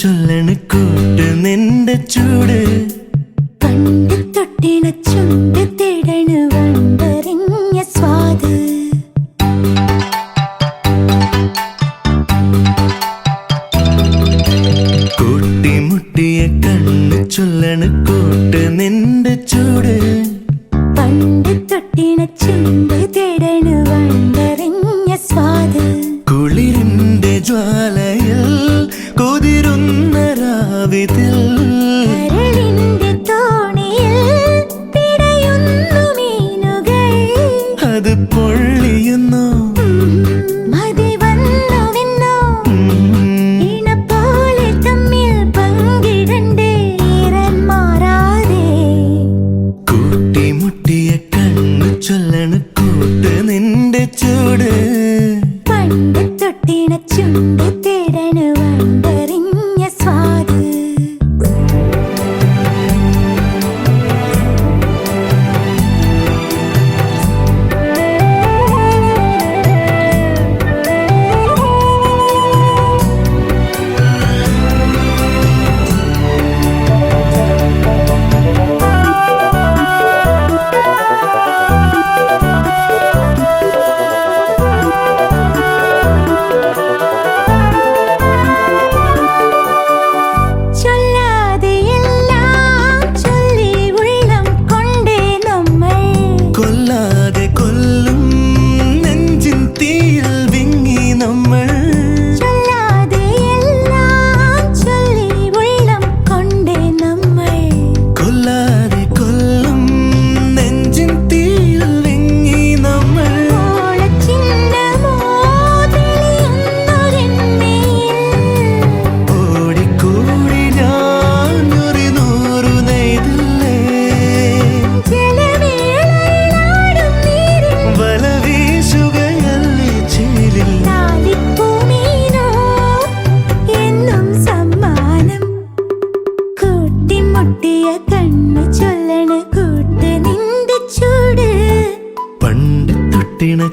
ചൊല്ലണ കൂട്ട് നിന്റെ ചൂട് പണ്ട് തൊട്ടിണ ചുണ്ട് തേടണ വണ്ടറിഞ്ഞ സ്വാദ് കൂട്ടിമുട്ടിയ കണ്ണ് ചൊല്ലണ കൂട്ട് നിന്റെ ചൂട് പണ്ട് തൊട്ടിണ ചുണ്ട് തേടണ വണ്ടറിഞ്ഞ സ്വാദ് കുളിരിന്റെ ജ്വാലയിൽ കുതിരുന്ന രാവിതിൽ കരളിന്റെ തോണിയിൽ പിടയുന്നു മീനുകൾ അത് പൊള്ളിയുന്നു മതി വന്നുവെന്നോ ഇണ പോലെ തമ്മിൽ പങ്കിടണ്ടേ ഈറൻ മാറാതെ കൂട്ടിമുട്ടിയ കണ്ണ് ചൊല്ലണ കൂട്ട് നിന്റെ ചൂട് പണ്ട് തൊട്ടിണ ചുണ്ട് തേടണ വണ്ടറിഞ്ഞ സ്വാദ്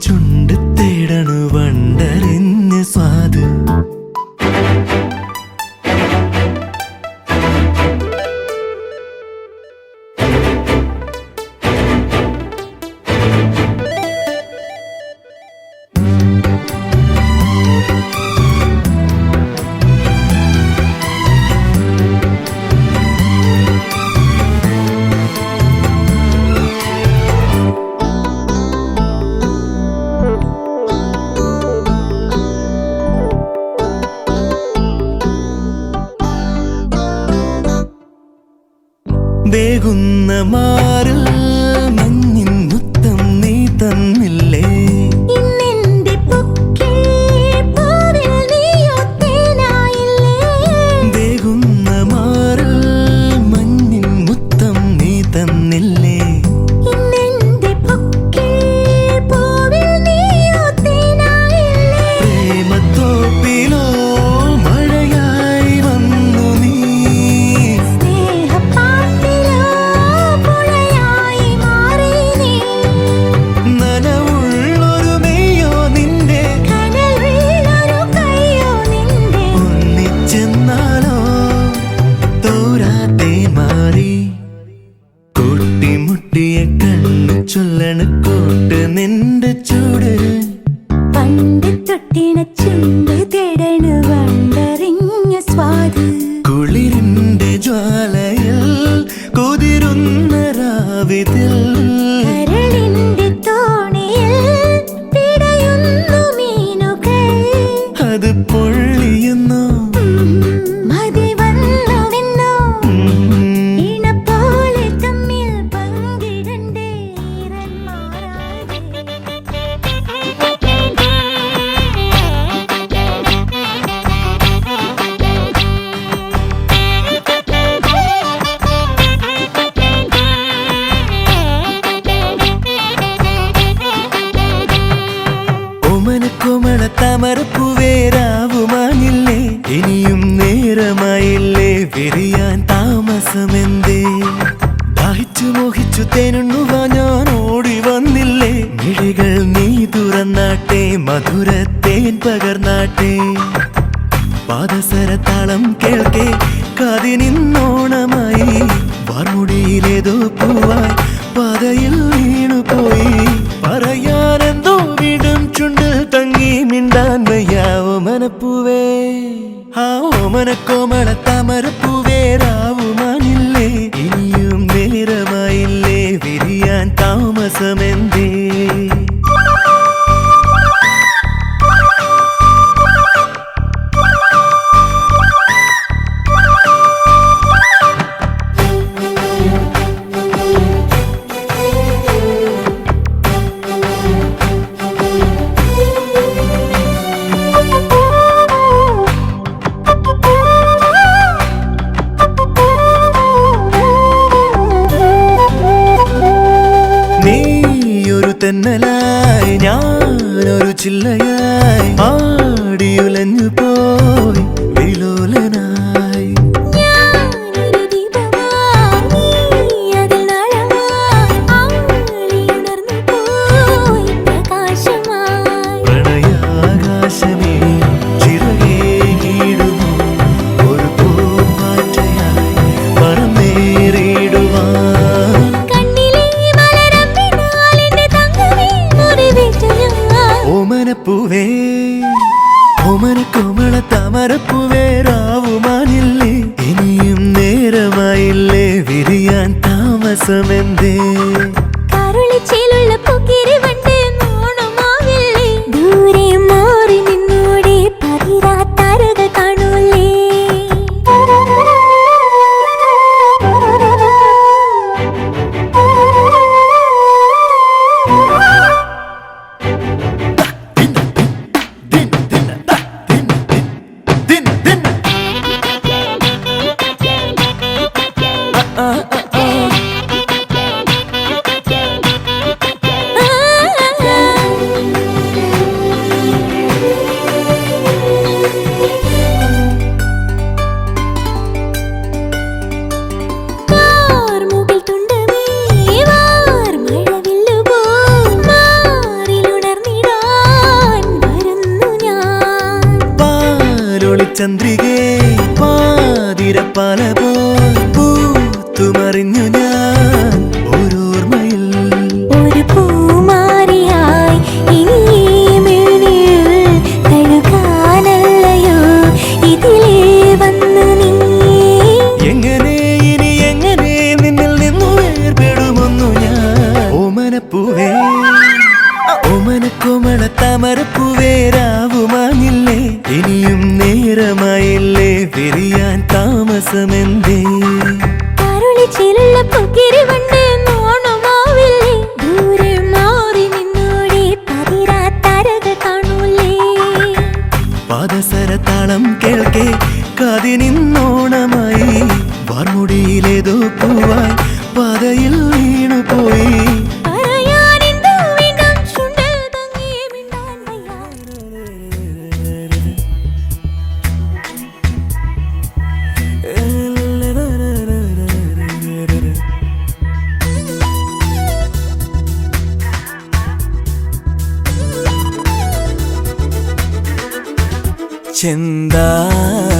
ചുണ്ട് തേടണു വണ്ടറിഞ്ഞ സ്വാദ് വേഗുന്ന മാറിൽ മഞ്ഞിൻ മുത്തം നീ തന്നില്ലേ ഇന്നെന്റെ പൊക്കിൽ പൂവിൽ നീയൊത്തേനായില്ലേ വേഗുന്ന മാറിൽ മഞ്ഞിൻ മുത്തം നീ തന്നില്ലേ ഇന്നെന്റെ പൊക്കിൽ പൂവിൽ നീയൊത്തേനായില്ലേ പ്രേമത്തോപ്പിലോ മഴയായി വന്നു നീ കൂട്ടിമുട്ടിയ കണ്ണ് ചൊല്ലണ കൂട്ട് നിന്റെ ചൂട് പണ്ട് തൊട്ടിണ ചുണ്ട് തേടണ വണ്ടറിഞ്ഞ സ്വാദ് കുളിരിന്റെ ജ്വാലയിൽ കുതിരുന്ന രാവിതിൽ കരളിന്റെ തോണിയിൽ പിടയുന്നു മീനുകൾ അത് പൊള്ളിയുന്നു മതി വന്നുവെന്നോ ഇണ പോലെ തമ്മിൽ പങ്കിടണ്ടേ ഈറൻ മാറാതെ ഓമനക്കോമള താമരപ്പൂവേരാവുമാനില്ലേ ഇനിയും നേരമായില്ലേ വിരിയാൻ താമസമെന്തേ ദാഹിച്ചു മോഹിച്ചു തേനുണ്ണുവാ ഞാൻ ഓടി വന്നില്ലേ മിഴികൾ നീ തുറന്നാട്ടെ മധുരത്തേൻ പകർന്നാട്ടെ പാദ പാദസരതാളം കേൾക്കെ കാതിനിന്നോണമായി വാർമുടിയിലേതോ പൂവായി പാതയിൽ വീണുപോയി പറയാനെന്തോ വിടും ചുണ്ടിൽ തങ്ങി മിണ്ടാൻ വയ്യ ഓമനപ്പൂവേ ആ ഓമനക്കോമള താമരപ്പൂവേ രാവുമാനില്ലേ ഇനിയും നേരമായില്ലേ വിരിയാൻ താമസമെന്തേ തെന്നലായി ഞാനൊരു ചില്ലയായി ആടിയുലഞ്ഞു പോയി വിലോലനായി പ്രണയാകാശമേ ചിറകേകിടുമോ ഒരു പൂമാറ്റയായി പറന്നേറിടുവാൻ ഓമനപ്പൂവേ ഓമനക്കോമള താമരപ്പൂവേ രാവുമാനില്ലേ ഇനിയും നേരമായില്ലേ വിരിയാൻ താമസമെന്തേ കരുളിച്ചേലുള്ള പൊക്കിരി വണ്ടേ നോണമാവില്ലേ ദൂരെ മാറി നിന്നോടെ പതിരാത്താരകൾ കാണൂലേ ചന്ദ്രികേ പാതിരപ്പാല പോൽ പൂത്തുമറിഞ്ഞു ഞാൻ ഓരോർമ്മയിൽ ഒരു പൂമാരിയായി ഇനിയിൽ തഴുകാനല്ലയോ ഇതിലേ വന്നു നീ എങ്ങനെ ഇനി എങ്ങനെ നിന്നിൽ നിന്നു വേർപെടുമൊന്നു ഞാൻ ഓമനപ്പൂവേ ഓമനക്കോമള താമരപ്പൂവേ രാവുമാനില്ലേ ഇനിയും നേരമായില്ലേ വിരിയാൻ താമസമെന്തേ കരുളിച്ചേലുള്ള പൊക്കിരി വണ്ടേ നോണമാവില്ലേ ദൂരെ മാറി നിന്നോടെ പതിരാത്താരകൾ കാണൂലേ പാദസരതാളം കേൾക്കെ കാതിനിന്നോണമായി വാർമുടിയിലേതോ പൂവായി പാതയിൽ വീണുപോയി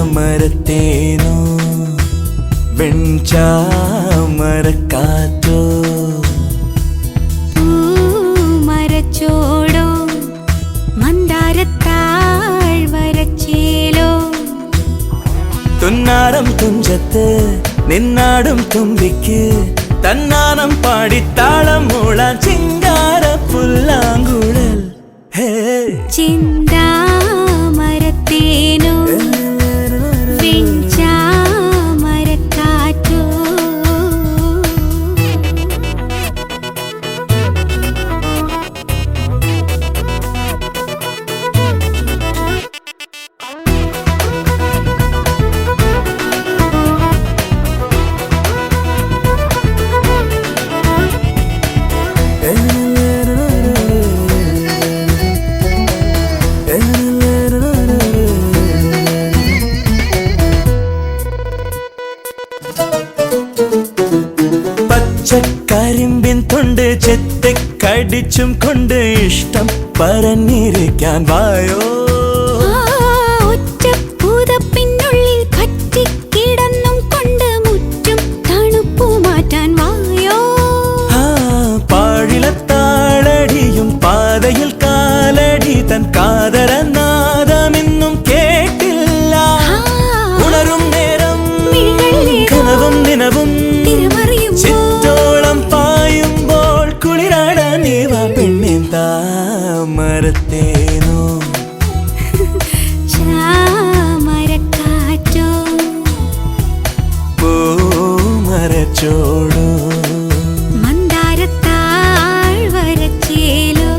ചെന്താമരത്തേനോ വെൺചാമരക്കാറ്റോ മരച്ചോടോ മന്ദാരത്താഴ്വരച്ചേലോ തുന്നാരം തുഞ്ചത്ത് നിന്നാടും തുമ്പിക്ക് തന്നാനം പാടിത്താളം മൂളാൻ ചിങ്കാര പുല്ലാങ്കുഴൽ ഹേ ചിന്താമരത്തേനോ വെഞ്ചാമരക്കാറ്റോ കരിമ്പിൻ തൊണ്ട് ചെത്തിക്കടിച്ചും കൊണ്ട് ഇഷ്ടം പറഞ്ഞിരിക്കാൻ വായോ ഒറ്റ പൂതപ്പിൻ മരച്ചോടു മന്ദാരത്താഴ് വരച്ചേലോ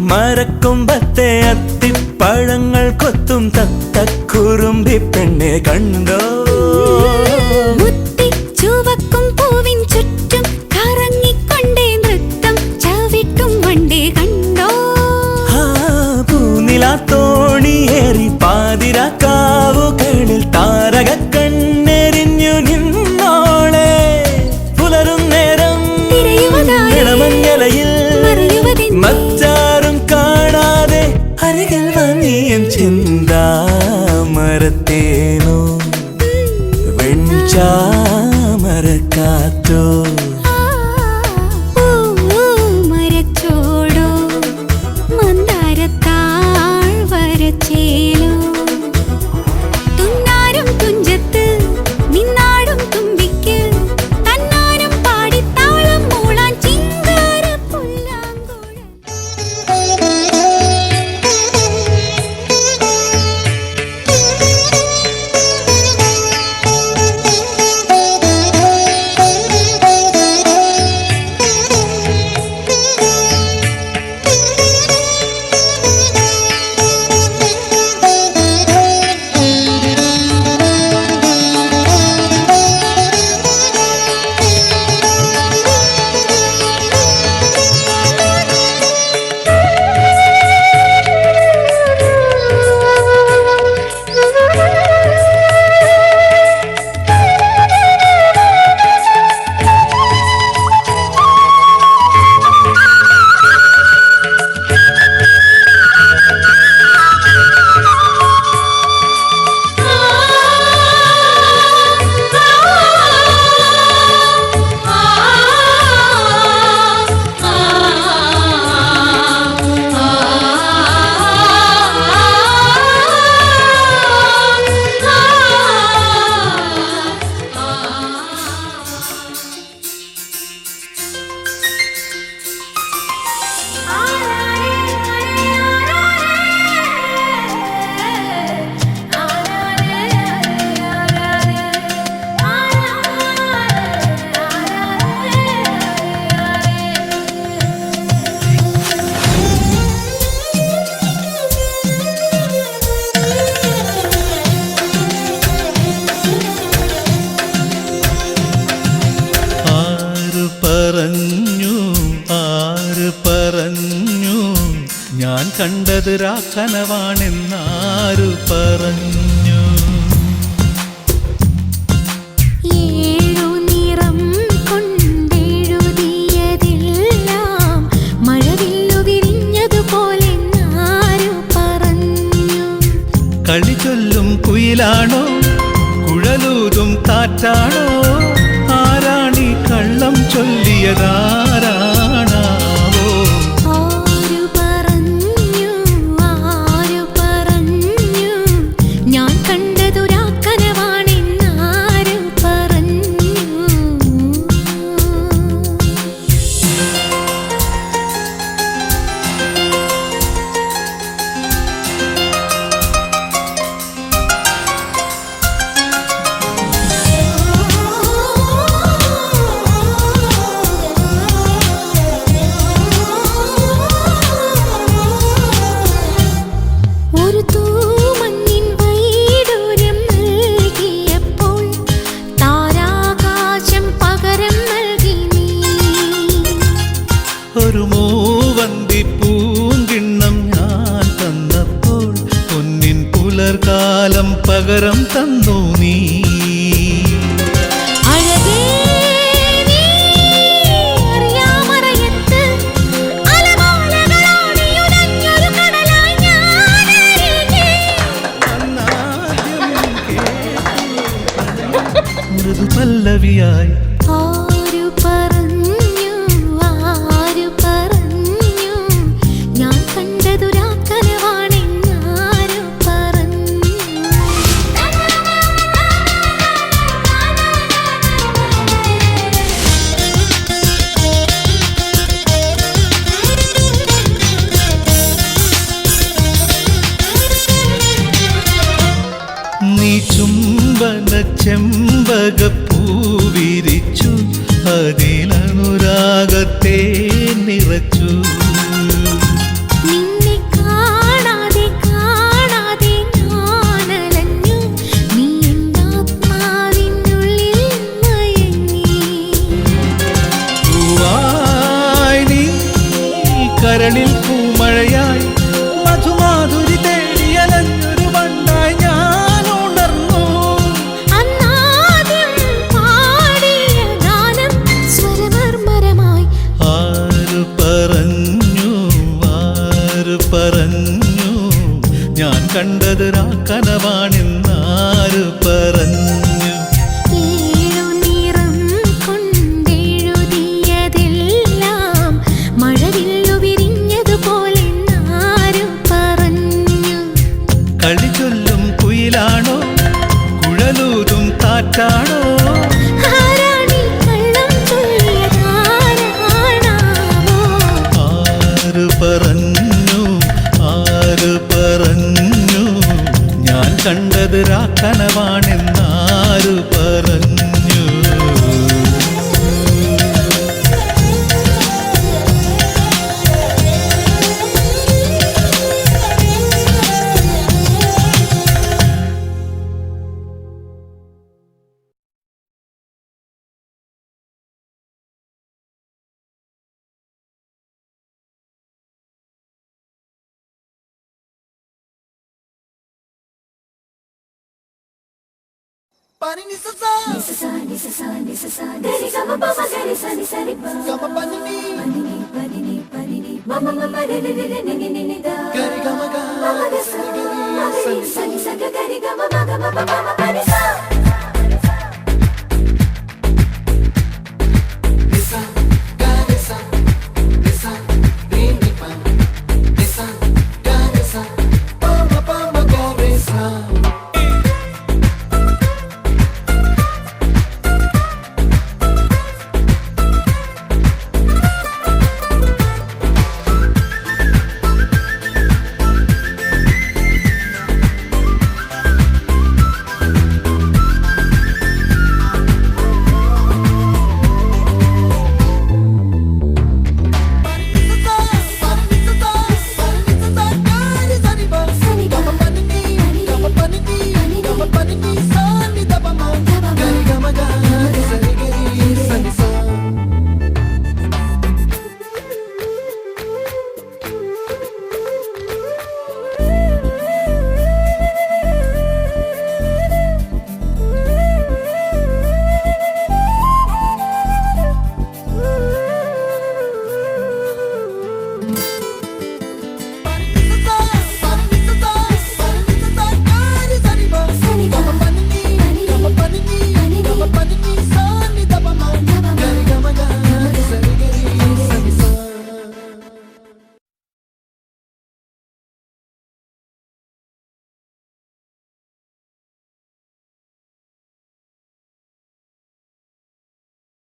മരക്കൊമ്പത്തെ അത്തിപ്പഴങ്ങൾ കൊത്തും തത്തക്കുറുമ്പി പെണ്ണെ കണ്ടോ മുത്തി ചുവക്കും പൂവിൻ ചുറ്റും കറങ്ങിക്കൊണ്ടേ നൃത്തം ചവിട്ടും വണ്ടേ കണ്ടോ പൂനിലാത്തോണിയേറി പാതിരാക്കാവുകളിൽ താരക കണ്ണെറിഞ്ഞു നിന്നോളെ പുലരും നേരം ഇളമഞ്ഞലയിൽ മറ്റാരും കാണാതെ അരികിൽ വന്നിയും ചിന്താമരത്തേനോ വെൺചാമരക്കാറ്റോ മരച്ചോടോ മന്ദാരത്താഴ് വരച്ചേലോ തുന്നാരും തുഞ്ചത്ത് നിന്നാടും തുമ്പിക്ക് തന്നാരും പാടിത്താളം മൂളാൻ ചിങ്കാര പുല്ലാങ്കുഴൽ ആര് പറഞ്ഞു ഞാൻ കണ്ടത് രാക്കനവാണെന്നാരു പറഞ്ഞു ഏഴു നിറം കൊണ്ടെഴുതിയതെല്ലാം മഴവില്ലു വിരിഞ്ഞതുപോലെ ആരു പറഞ്ഞു കളി ചൊല്ലും കുയിലാണോ കുഴലൂതും കാറ്റാണോ ആരാണി കള്ളം ചൊല്ലിയതാരാണാവോ ആരു പറഞ്ഞു ഞാൻ കണ്ടതു രാക്കനവാണെന്നാരു പറഞ്ഞു ഒരു തൂമഞ്ഞിൻ വൈഡൂര്യം നൽകിയപ്പോൾ താരാകാശം പകരം നൽകി നീ ഒരു മൂവന്തി പൂങ്കിണ്ണം ഞാൻ തന്നപ്പോൾ പൊന്നിൻ പുലർകാലം പകരം തന്നു നീ അഴകേ നീ അറിയാമറയത്ത് അലമാലകളോടിയുലഞ്ഞൊരു കടലായി ഞാനരികെ മൃദു പല്ലവിയായി. ആരു പറഞ്ഞു ഞാൻ കണ്ടതുരാക്കനവാണെന്നാരു പറഞ്ഞു. നീ ചുംബന ചെമ്പകപ്പൂവിരിച്ചു, അതിലനുരാഗത്തെ നിറച്ചു. നിന്നെ കാണാതെ കാണാതെ ഞാനലഞ്ഞു, നീ എന്നാത്മാവിനുള്ളിൽ മയങ്ങി. പൂവായി നീ കരളിൽ പൂമഴയായി, മധുമാധുരി തേടിയലഞ്ഞൊരു വണ്ടായി ഞാൻ ഉണർന്നു. അന്നാദ്യം പാടിയ ഗാനം സ്വരമർമരമായി. ആര് പറഞ്ഞു ഞാൻ കണ്ടത് രാക്കനവാണെന്നാര് പറഞ്ഞു. ഏഴു നിറം കൊണ്ടെഴുതിയതെല്ലാം മഴവില്ലു വിരിഞ്ഞതുപോലെന്നാരു പറഞ്ഞു. കളി ചൊല്ലും കുയിലാണോ, കുഴലൂതും കാറ്റാണോ? ആരാണീ കള്ളം ചൊല്ലിയതാരാണാവോ? ആര് പറഞ്ഞു ഞാൻ കണ്ടത് രാക്കനവാണെന്നാര് പറഞ്ഞു.